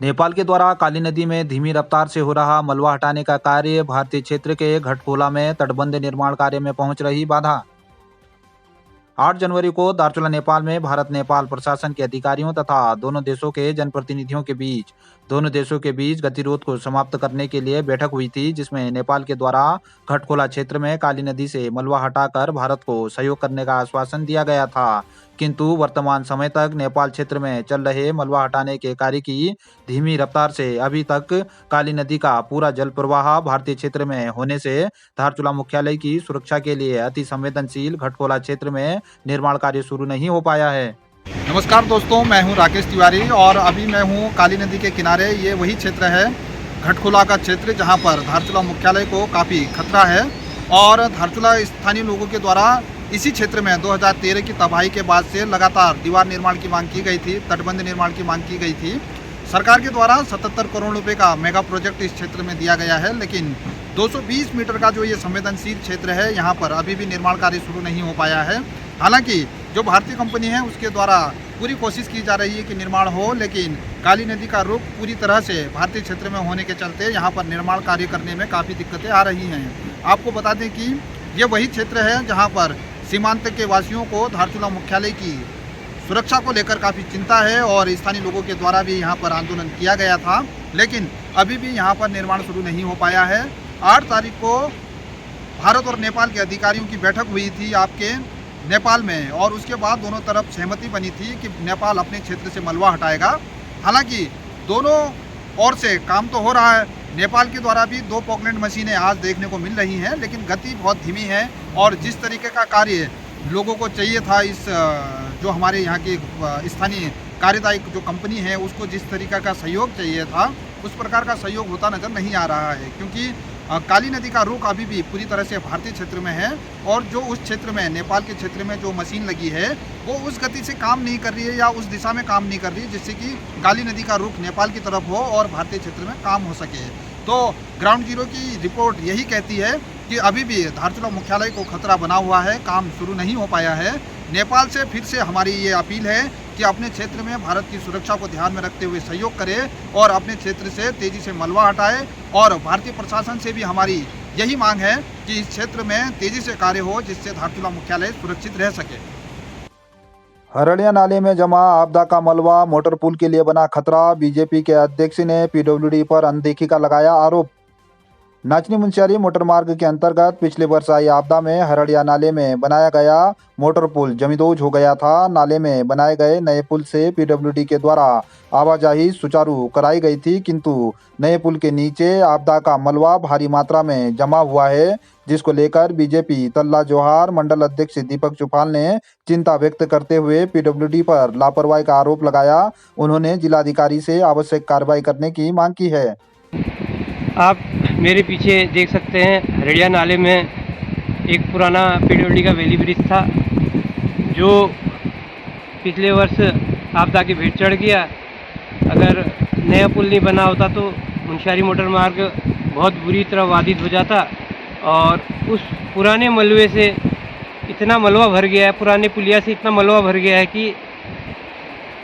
नेपाल के द्वारा काली नदी में धीमी रफ्तार से हो रहा मलबा हटाने का कार्य, भारतीय क्षेत्र के घटकोला में तटबंध निर्माण कार्य में पहुंच रही बाधा। 8 जनवरी को दार्चुला नेपाल में भारत नेपाल प्रशासन के अधिकारियों तथा दोनों देशों के जनप्रतिनिधियों के बीच गतिरोध को समाप्त करने के लिए बैठक हुई थी, जिसमें नेपाल के द्वारा घटकोला क्षेत्र में काली नदी से मलबा हटाकर भारत को सहयोग करने का आश्वासन दिया गया था। किंतु वर्तमान समय तक नेपाल क्षेत्र में चल रहे मलबा हटाने के कार्य की धीमी रफ्तार से अभी तक काली नदी का पूरा जल प्रवाह भारतीय क्षेत्र में होने से धारचूला मुख्यालय की सुरक्षा के लिए अति संवेदनशील घटकोला क्षेत्र में निर्माण कार्य शुरू नहीं हो पाया है। नमस्कार दोस्तों, मैं हूं राकेश तिवारी और अभी मैं हूं काली नदी के किनारे। ये वही क्षेत्र है घटकोला का क्षेत्र जहां पर धारचूला मुख्यालय को काफ़ी खतरा है और धारचूला स्थानीय लोगों के द्वारा इसी क्षेत्र में 2013 की तबाही के बाद से लगातार दीवार निर्माण की मांग की गई थी, तटबंध निर्माण की मांग की गई थी। सरकार के द्वारा 77 करोड़ रुपए का मेगा प्रोजेक्ट इस क्षेत्र में दिया गया है, लेकिन 220 मीटर का जो ये संवेदनशील क्षेत्र है यहाँ पर अभी भी निर्माण कार्य शुरू नहीं हो पाया है। हालांकि जो भारतीय कंपनी है उसके द्वारा पूरी कोशिश की जा रही है कि निर्माण हो, लेकिन काली नदी का रुख पूरी तरह से भारतीय क्षेत्र में होने के चलते यहाँ पर निर्माण कार्य करने में काफ़ी दिक्कतें आ रही हैं। आपको बता दें कि ये वही क्षेत्र है जहाँ पर सीमांत के वासियों को धारचूला मुख्यालय की सुरक्षा को लेकर काफ़ी चिंता है और स्थानीय लोगों के द्वारा भी यहाँ पर आंदोलन किया गया था, लेकिन अभी भी यहाँ पर निर्माण शुरू नहीं हो पाया है। 8 तारीख को भारत और नेपाल के अधिकारियों की बैठक हुई थी आपके नेपाल में और उसके बाद दोनों तरफ सहमति बनी थी कि नेपाल अपने क्षेत्र से मलबा हटाएगा। हालांकि दोनों ओर से काम तो हो रहा है। नेपाल के द्वारा भी 2 पॉकलैंड मशीनें आज देखने को मिल रही हैं, लेकिन गति बहुत धीमी है और जिस तरीके का कार्य लोगों को चाहिए था, इस जो हमारे यहाँ की स्थानीय कार्यदायी जो कंपनी है उसको जिस तरीका का सहयोग चाहिए था, उस प्रकार का सहयोग होता नज़र नहीं आ रहा है, क्योंकि काली नदी का रुख अभी भी पूरी तरह से भारतीय क्षेत्र में है और जो उस क्षेत्र में नेपाल के क्षेत्र में जो मशीन लगी है वो उस गति से काम नहीं कर रही है या उस दिशा में काम नहीं कर रही है जिससे कि काली नदी का रुख नेपाल की तरफ हो और भारतीय क्षेत्र में काम हो सके। तो ग्राउंड जीरो की रिपोर्ट यही कहती है कि अभी भी धारचूला मुख्यालय को खतरा बना हुआ है, काम शुरू नहीं हो पाया है। नेपाल से फिर से हमारी ये अपील है कि अपने क्षेत्र में भारत की सुरक्षा को ध्यान में रखते हुए सहयोग करे और अपने क्षेत्र से तेजी से मलबा हटाए और भारतीय प्रशासन से भी हमारी यही मांग है कि इस क्षेत्र में तेजी से कार्य हो जिससे धारचूला मुख्यालय सुरक्षित रह सके। हरड़िया नाले में जमा आपदा का मलबा मोटर पुल के लिए बना खतरा, बीजेपी के अध्यक्ष ने पीडब्ल्यूडी पर अनदेखी का लगाया आरोप। नाचनी मुंशियारी मोटर मार्ग के अंतर्गत पिछले वर्ष आई आपदा में हरड़िया नाले में बनाया गया मोटर पुल जमींदोज हो गया था। नाले में बनाए गए नए पुल से पीडब्ल्यूडी के द्वारा आवाजाही सुचारू कराई गई थी, किंतु नए पुल के नीचे आपदा का मलबा भारी मात्रा में जमा हुआ है, जिसको लेकर बीजेपी तल्ला जोहार मंडल अध्यक्ष दीपक चुफाल ने चिंता व्यक्त करते हुए पीडब्ल्यूडी पर लापरवाही का आरोप लगाया। उन्होंने जिलाधिकारी से आवश्यक कार्रवाई करने की मांग की है। आप मेरे पीछे देख सकते हैं हरड़िया नाले में एक पुराना पीडब्ल्यूडी का वैली ब्रिज था जो पिछले वर्ष आपदा की भेंट चढ़ गया। अगर नया पुल नहीं बना होता तो मुंशियारी मोटर मार्ग बहुत बुरी तरह बाधित हो जाता और उस पुराने मलबे से इतना मलबा भर गया है, पुराने पुलिया से इतना मलबा भर गया है कि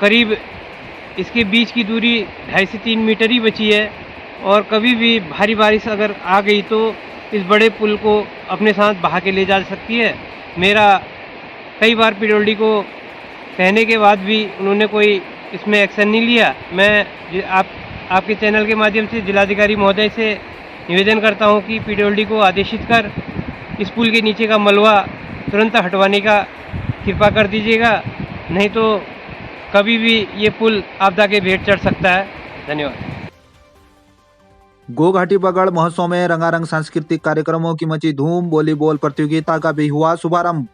करीब इसके बीच की दूरी 2.5 से 3 मीटर ही बची है और कभी भी भारी बारिश अगर आ गई तो इस बड़े पुल को अपने साथ बहा के ले जा सकती है। मेरा कई बार पीडब्ल्यूडी को कहने के बाद भी उन्होंने कोई इसमें एक्शन नहीं लिया। मैं आपके चैनल के माध्यम से जिलाधिकारी महोदय से निवेदन करता हूं कि पीडब्ल्यूडी को आदेशित कर इस पुल के नीचे का मलबा तुरंत हटवाने का कृपा कर दीजिएगा, नहीं तो कभी भी ये पुल आपदा के भेंट चढ़ सकता है। धन्यवाद। गोघाटी बगड़ महोत्सव में रंगारंग सांस्कृतिक कार्यक्रमों की मची धूम, वॉलीबॉल प्रतियोगिता का भी हुआ शुभारंभ।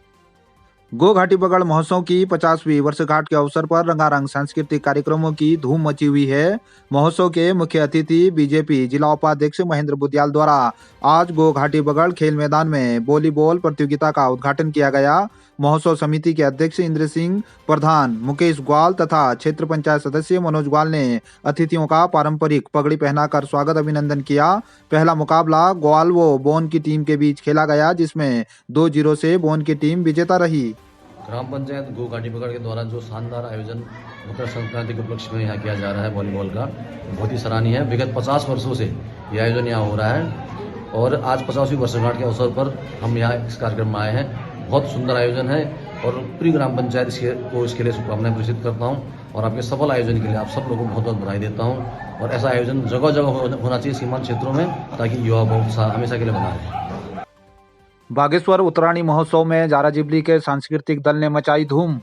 गोघाटी बगड़ महोत्सव की 50वीं वर्षगांठ के अवसर पर रंगारंग सांस्कृतिक कार्यक्रमों की धूम मची हुई है। महोत्सव के मुख्य अतिथि बीजेपी जिला उपाध्यक्ष महेंद्र बुद्याल द्वारा आज गोघाटी बगड़ खेल मैदान में वॉलीबॉल प्रतियोगिता का उद्घाटन किया गया। महोत्सव समिति के अध्यक्ष इंद्र सिंह, प्रधान मुकेश ग्वाल तथा क्षेत्र पंचायत सदस्य मनोज ग्वाल ने अतिथियों का पारंपरिक पगड़ी पहनाकर स्वागत अभिनंदन किया। पहला मुकाबला ग्वाल व बोन की टीम के बीच खेला गया, जिसमें 2-0 से बोन की टीम विजेता रही। ग्राम पंचायत गो घाटी पकड़ के द्वारा जो शानदार आयोजन मकर संक्रांति के उपलक्ष्य में यहाँ किया जा रहा है वॉलीबॉल का, बहुत ही सराहनीय है। विगत 50 वर्षों से ये आयोजन यहाँ हो रहा है और आज 50वीं वर्षगांठ के अवसर पर हम यहाँ इस कार्यक्रम में आए हैं। बहुत सुंदर आयोजन है और पूरी ग्राम पंचायत को इसके लिए शुभकामनाएं प्रेषित करता हूँ और आपके सफल आयोजन के लिए आप सब लोगों को बहुत बहुत बधाई देता हूँ। और ऐसा आयोजन जगह जगह होना चाहिए सीमांत क्षेत्रों में, ताकि युवा का उत्साह हमेशा के लिए बना रहे। बागेश्वर उत्तरायणी महोत्सव में जाराजिबली के सांस्कृतिक दल ने मचाई धूम।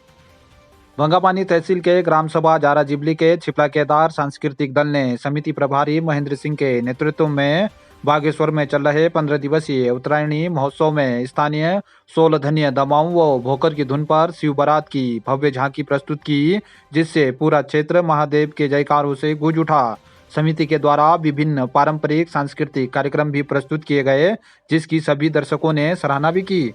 भंगापानी तहसील के ग्राम सभा जाराजिबली के छिपला केदार सांस्कृतिक दल ने समिति प्रभारी महेंद्र सिंह के नेतृत्व में बागेश्वर में चल रहे 15 दिवसीय उत्तरायणी महोत्सव में स्थानीय सोलधन्य दमाऊं व भोकर की धुन पर शिव बारात की भव्य झांकी प्रस्तुत की, जिससे पूरा क्षेत्र महादेव के जयकारों से गूंज उठा। समिति के द्वारा विभिन्न पारंपरिक सांस्कृतिक कार्यक्रम भी प्रस्तुत किए गए, जिसकी सभी दर्शकों ने सराहना भी की।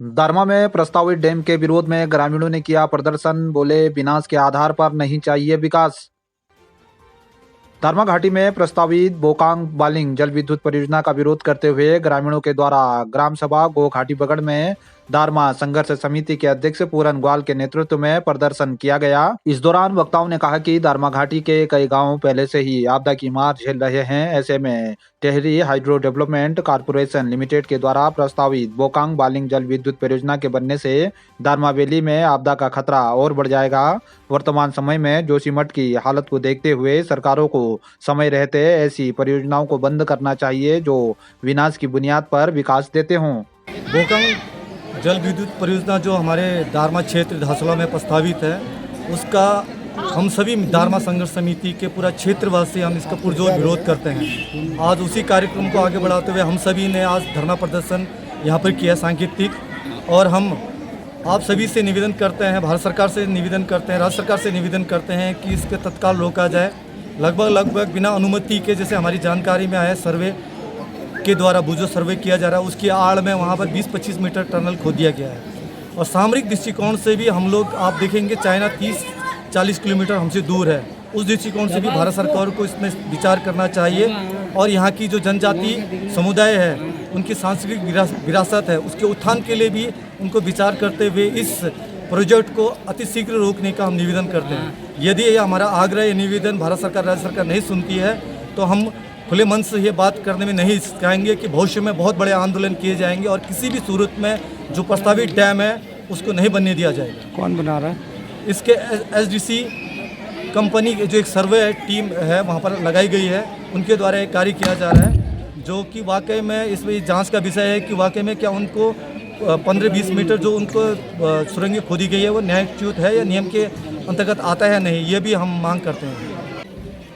दारमा में प्रस्तावित डैम के विरोध में ग्रामीणों ने किया प्रदर्शन, बोले विनाश के आधार पर नहीं चाहिए विकास। दारमा घाटी में प्रस्तावित बोकांग बालिंग जल विद्युत परियोजना का विरोध करते हुए ग्रामीणों के द्वारा ग्राम सभा गो घाटी बगड़ में दारमा संघर्ष समिति के अध्यक्ष पूरन ग्वाल के नेतृत्व में प्रदर्शन किया गया। इस दौरान वक्ताओं ने कहा कि दारमा घाटी के कई गांव पहले से ही आपदा की मार झेल रहे हैं। ऐसे में Tehri hydro development corporation limited के द्वारा प्रस्तावित बोकांग बालिंग जल विद्युत परियोजना के बनने से दारमा वैली में आपदा का खतरा और बढ़ जाएगा। वर्तमान समय में जोशीमठ की हालत को देखते हुए सरकारों को समय रहते ऐसी परियोजनाओं को बंद करना चाहिए जो विनाश की बुनियाद पर विकास देते हों। बोकांग जल विद्युत परियोजना जो हमारे दारमा क्षेत्र धारचूला में प्रस्तावित है, उसका हम सभी दारमा संघर्ष समिति के पूरा क्षेत्रवासी हम इसका पुरजोर विरोध करते हैं। आज उसी कार्यक्रम को आगे बढ़ाते हुए हम सभी ने आज धरना प्रदर्शन यहाँ पर किया सांकेतिक, और हम आप सभी से निवेदन करते हैं, भारत सरकार से निवेदन करते हैं, राज्य सरकार से निवेदन करते हैं कि इसके तत्काल रोका जाए। लगभग बिना अनुमति के, जैसे हमारी जानकारी में आया, सर्वे के द्वारा बुजो सर्वे किया जा रहा है, उसकी आड़ में वहाँ पर 20-25 मीटर टनल खोद दिया गया है। और सामरिक दृष्टिकोण से भी हम लोग, आप देखेंगे चाइना 30-40 किलोमीटर हमसे दूर है, उस दृष्टिकोण से भी भारत सरकार को इसमें विचार करना चाहिए। और यहाँ की जो जनजाति समुदाय है, उनकी सांस्कृतिक विरासत है, उसके उत्थान के लिए भी उनको विचार करते हुए इस प्रोजेक्ट को अतिशीघ्र रोकने का हम निवेदन करते हैं। यदि ये हमारा आग्रह या निवेदन भारत सरकार, राज्य सरकार नहीं सुनती है, तो हम खुले मन से ये बात करने में नहीं कहेंगे कि भविष्य में बहुत बड़े आंदोलन किए जाएंगे और किसी भी सूरत में जो प्रस्तावित डैम है उसको नहीं बनने दिया जाएगा। कौन बना रहा है? इसके एसडीसी कंपनी जो एक सर्वे टीम है वहाँ पर लगाई गई है, उनके द्वारा एक कार्य किया जा रहा है, जो कि वाकई में इसमें जांच का विषय है कि वाकई में क्या उनको 15-20 मीटर जो उनको सुरंगें खोदी गई है वो न्यायच्युत है या नियम के अंतर्गत आता है या नहीं, ये भी हम मांग करते हैं।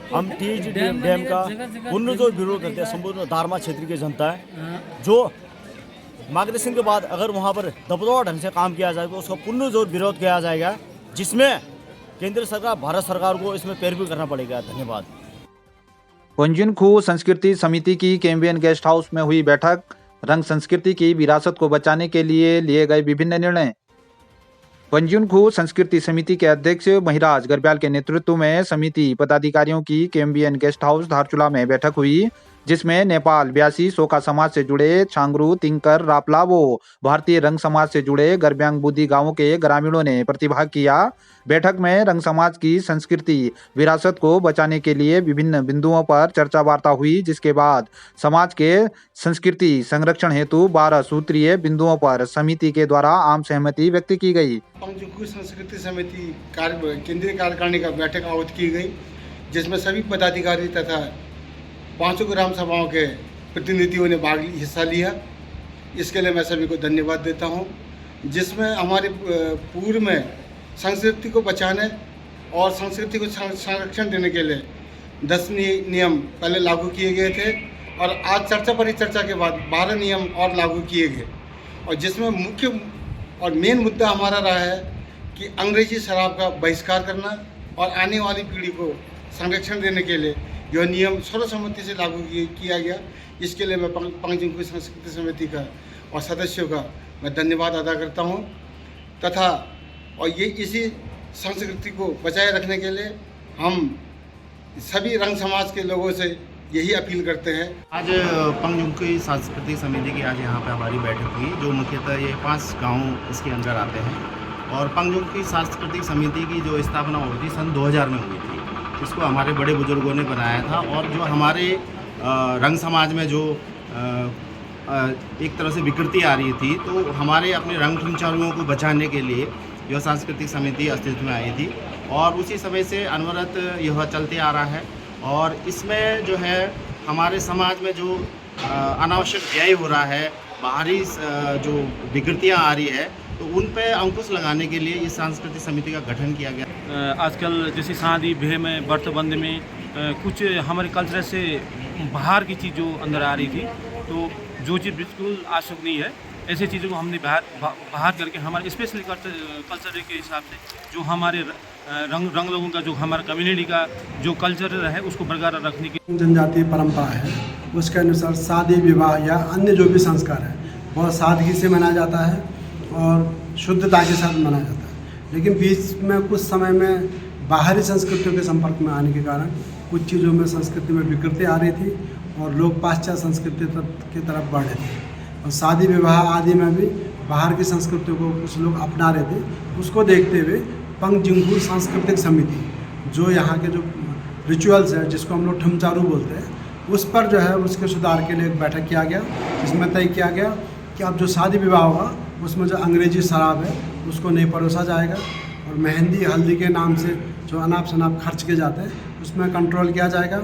हम टीजी डैम का पुनर्जोर विरोध करते हैं। संपूर्ण दारमा क्षेत्र की जनता है जो मार्गदर्शन के बाद अगर वहाँ पर दबदबा ढंग से काम किया जाए तो उसका पुनर्जोर विरोध किया जाएगा, जिसमें केंद्र सरकार, भारत सरकार को इसमें पैरवी करना पड़ेगा। धन्यवाद। पंजिनखू संस्कृति समिति की कैम्बियन गेस्ट हाउस में हुई बैठक। रंग संस्कृति की विरासत को बचाने के लिए गए विभिन्न निर्णय। पंजिनखू संस्कृति समिति के अध्यक्ष महिराज गर्ब्याल के नेतृत्व में समिति पदाधिकारियों की कैम्बियन गेस्ट हाउस धारचूला में बैठक हुई, जिसमें नेपाल ब्यासी सोका समाज से जुड़े छांगरू, तिंकर, रापला व भारतीय रंग समाज से जुड़े गर्ब्यांग बुद्धि गांवों के ग्रामीणों ने प्रतिभाग किया। बैठक में रंग समाज की संस्कृति विरासत को बचाने के लिए विभिन्न बिंदुओं पर चर्चा वार्ता हुई, जिसके बाद समाज के संस्कृति संरक्षण हेतु 12 सूत्रीय बिंदुओं पर समिति के द्वारा आम सहमति व्यक्त की गई। पंजिनखू संस्कृति समिति केंद्रीय कार्यकारिणी का बैठक आयोजित की गई, जिसमें सभी पदाधिकारी तथा 5 ग्राम सभाओं के प्रतिनिधियों ने हिस्सा लिया। इसके लिए मैं सभी को धन्यवाद देता हूं, जिसमें हमारे पूर्व में संस्कृति को बचाने और संस्कृति को संरक्षण देने के लिए 10 नियम पहले लागू किए गए थे और आज चर्चा परिचर्चा के बाद 12 नियम और लागू किए गए, और जिसमें मुख्य और मेन मुद्दा हमारा रहा है कि अंग्रेजी शराब का बहिष्कार करना और आने वाली पीढ़ी को संरक्षण देने के लिए यह नियम सर्वसम्मति से लागू किया गया। इसके लिए मैं पंगजिंगखुई संस्कृति समिति का और सदस्यों का मैं धन्यवाद अदा करता हूँ तथा और ये इसी संस्कृति को बचाए रखने के लिए हम सभी रंग समाज के लोगों से यही अपील करते हैं। आज पंगजिंगखुई सांस्कृतिक समिति की आज यहाँ पे हमारी बैठक हुई, जो मुख्यतः ये 5 गांव इसके अंदर आते हैं। और पंगजिंगखुई सांस्कृतिक समिति की जो स्थापना हुई थी सन 2000 में हुई थी। इसको हमारे बड़े बुजुर्गों ने बनाया था और जो हमारे रंग समाज में जो एक तरह से विकृति आ रही थी, तो हमारे अपने रंग संचारुओं को बचाने के लिए यह सांस्कृतिक समिति अस्तित्व में आई थी और उसी समय से अनवरत यह चलते आ रहा है। और इसमें जो है हमारे समाज में जो अनावश्यक व्यय हो रहा है, बाहरी जो विकृतियाँ आ रही है, तो उन पे अंकुश लगाने के लिए इस सांस्कृतिक समिति का गठन किया गया। आजकल जैसे शादी ब्याह में व्रतबंध में कुछ हमारे कल्चर से बाहर की चीज़ जो अंदर आ रही थी, तो जो चीज़ बिल्कुल अशोभनीय है, ऐसे चीज़ों को हमने बाहर करके हमारे स्पेशली कल्चर के हिसाब से जो हमारे रंग लोगों का जो हमारा कम्युनिटी का जो कल्चर है उसको बरकरार रखने की जनजातीय परंपरा है, उसके अनुसार शादी विवाह या अन्य जो भी संस्कार है बहुत सादगी से मनाया जाता है और शुद्धता के साथ मनाया जाता है। लेकिन बीच में कुछ समय में बाहरी संस्कृतियों के संपर्क में आने के कारण कुछ चीज़ों में संस्कृति में विकृति आ रही थी और लोग पाश्चात्य संस्कृति की तरफ बढ़ रहे थे और शादी विवाह आदि में भी बाहर की संस्कृतियों को कुछ लोग अपना रहे थे। उसको देखते हुए पंगजिंगखुई सांस्कृतिक समिति जो यहाँ के जो रिचुअल्स है, जिसको हम लोग ठमचारू बोलते हैं, उस पर जो है उसके सुधार के लिए एक बैठक किया गया, जिसमें तय किया गया कि अब जो शादी विवाह होगा उसमें जो अंग्रेजी शराब है उसको नहीं परोसा जाएगा और मेहंदी हल्दी के नाम से जो अनाप शनाप खर्च किए जाते हैं उसमें कंट्रोल किया जाएगा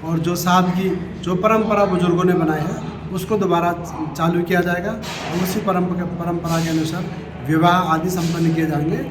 और जो सादगी जो परंपरा बुजुर्गों ने बनाई है उसको दोबारा चालू किया जाएगा और उसी परंपरा के अनुसार विवाह आदि संपन्न किए जाएंगे।